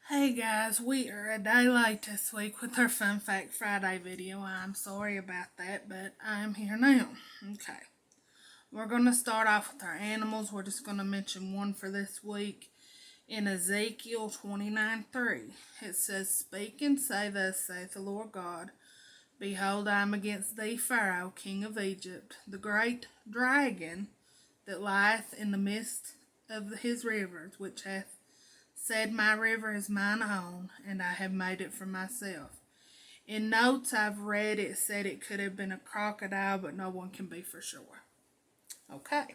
Hey guys, we are a day late this week with our Fun Fact Friday video. I'm sorry about that, but I'm here now. Okay, we're going to start off with our animals. We're just going to mention one for this week. In Ezekiel 29:3, it says, "Speak and say, Thus saith the Lord God, Behold, I am against thee, Pharaoh, king of Egypt, the great dragon that lieth in the midst of his rivers, which hath said, My river is mine own, and I have made it for myself." In notes I've read it said it could have been a crocodile, but no one can be for sure. Okay.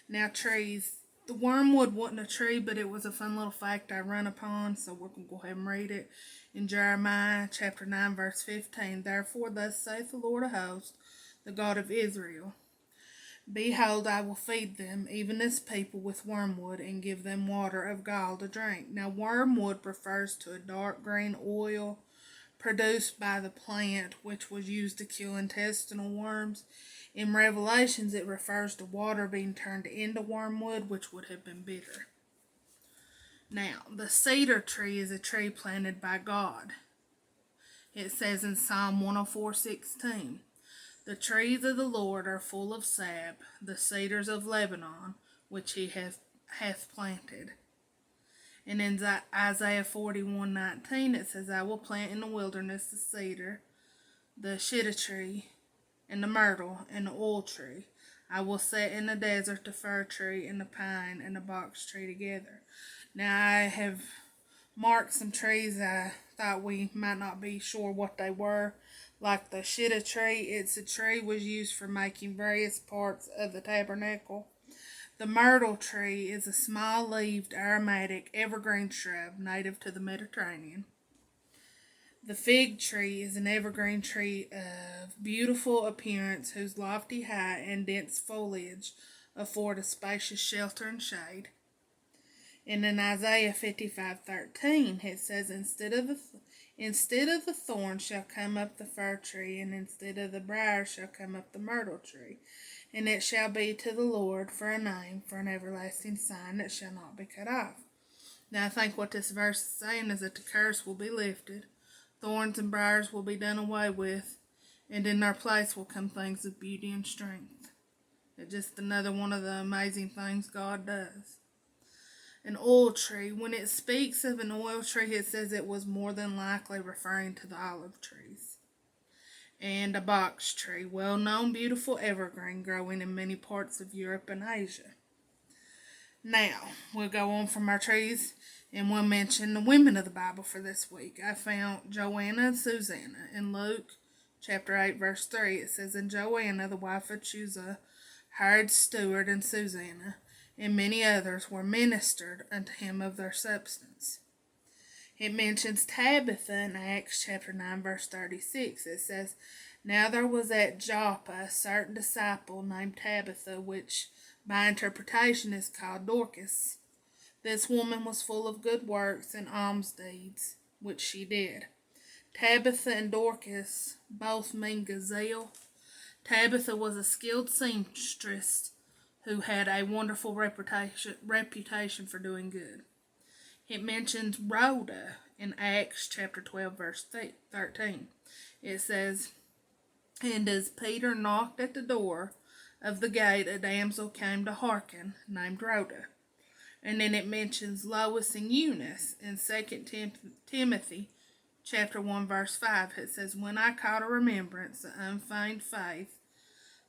Now trees. The wormwood wasn't a tree, but it was a fun little fact I run upon, so we're going to go ahead and read it. In Jeremiah chapter 9, verse 15, "Therefore thus saith the Lord of hosts, the God of Israel, Behold, I will feed them, even this people, with wormwood, and give them water of gall to drink." Now, wormwood refers to a dark green oil produced by the plant, which was used to kill intestinal worms. In Revelations, it refers to water being turned into wormwood, which would have been bitter. Now, the cedar tree is a tree planted by God. It says in Psalm 104:16, "The trees of the Lord are full of sap, the cedars of Lebanon, which he hath planted." And in Isaiah 41:19 it says, "I will plant in the wilderness the cedar, the shittim tree, and the myrtle, and the oil tree. I will set in the desert the fir tree, and the pine, and the box tree together." Now I have marked some trees I thought we might not be sure what they were. Like the shittim tree, it's a tree was used for making various parts of the tabernacle. The myrtle tree is a small-leaved aromatic evergreen shrub native to the Mediterranean. The fig tree is an evergreen tree of beautiful appearance whose lofty height and dense foliage afford a spacious shelter and shade. And in Isaiah 55:13 it says, instead of the thorn shall come up the fir tree, and instead of the briar shall come up the myrtle tree. And it shall be to the Lord for a name, for an everlasting sign that shall not be cut off." Now I think what this verse is saying is that the curse will be lifted, thorns and briars will be done away with, and in their place will come things of beauty and strength. It's just another one of the amazing things God does. An oil tree. When it speaks of an oil tree, it says it was more than likely referring to the olive trees. And a box tree, well-known beautiful evergreen growing in many parts of Europe and Asia. Now, we'll go on from our trees and we'll mention the women of the Bible for this week. I found Joanna and Susanna in Luke chapter 8, verse 3. It says, "And Joanna, the wife of Chuza, hired steward, and Susanna, and many others were ministered unto him of their substance." It mentions Tabitha in Acts chapter 9, verse 36. It says, "Now there was at Joppa a certain disciple named Tabitha, which by interpretation is called Dorcas. This woman was full of good works and alms deeds, which she did." Tabitha and Dorcas both mean gazelle. Tabitha was a skilled seamstress who had a wonderful reputation for doing good. It mentions Rhoda in Acts chapter 12, verse 13. It says, "And as Peter knocked at the door of the gate, a damsel came to hearken, named Rhoda." And then it mentions Lois and Eunice in 2 Timothy chapter 1, verse 5. It says, "When I call to remembrance the unfeigned faith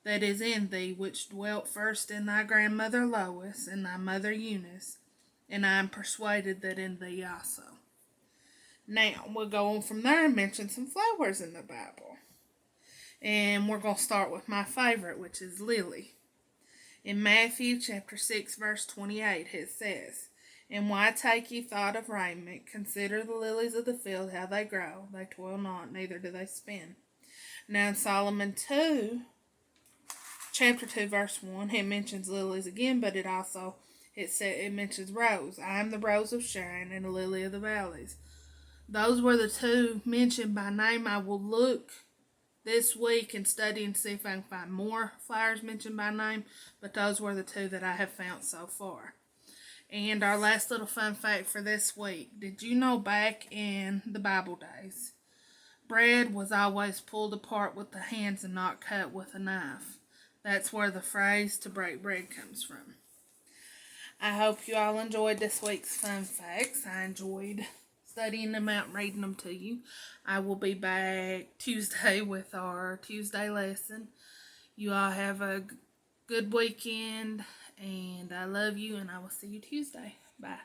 that is in thee, which dwelt first in thy grandmother Lois and thy mother Eunice, and I am persuaded that in thee also." Now, we'll go on from there and mention some flowers in the Bible. And we're going to start with my favorite, which is lily. In Matthew chapter 6, verse 28, it says, "And why take ye thought of raiment? Consider the lilies of the field, how they grow. They toil not, neither do they spin." Now in Solomon 2, chapter 2, verse 1, it mentions lilies again, but it mentions rose. "I am the rose of Sharon and the lily of the valleys." Those were the two mentioned by name. I will look this week and study and see if I can find more flowers mentioned by name, but those were the two that I have found so far. And our last little fun fact for this week. Did you know back in the Bible days, bread was always pulled apart with the hands and not cut with a knife? That's where the phrase to break bread comes from. I hope you all enjoyed this week's fun facts. I enjoyed studying them out and reading them to you. I will be back Tuesday with our Tuesday lesson. You all have a good weekend, and I love you, and I will see you Tuesday. Bye.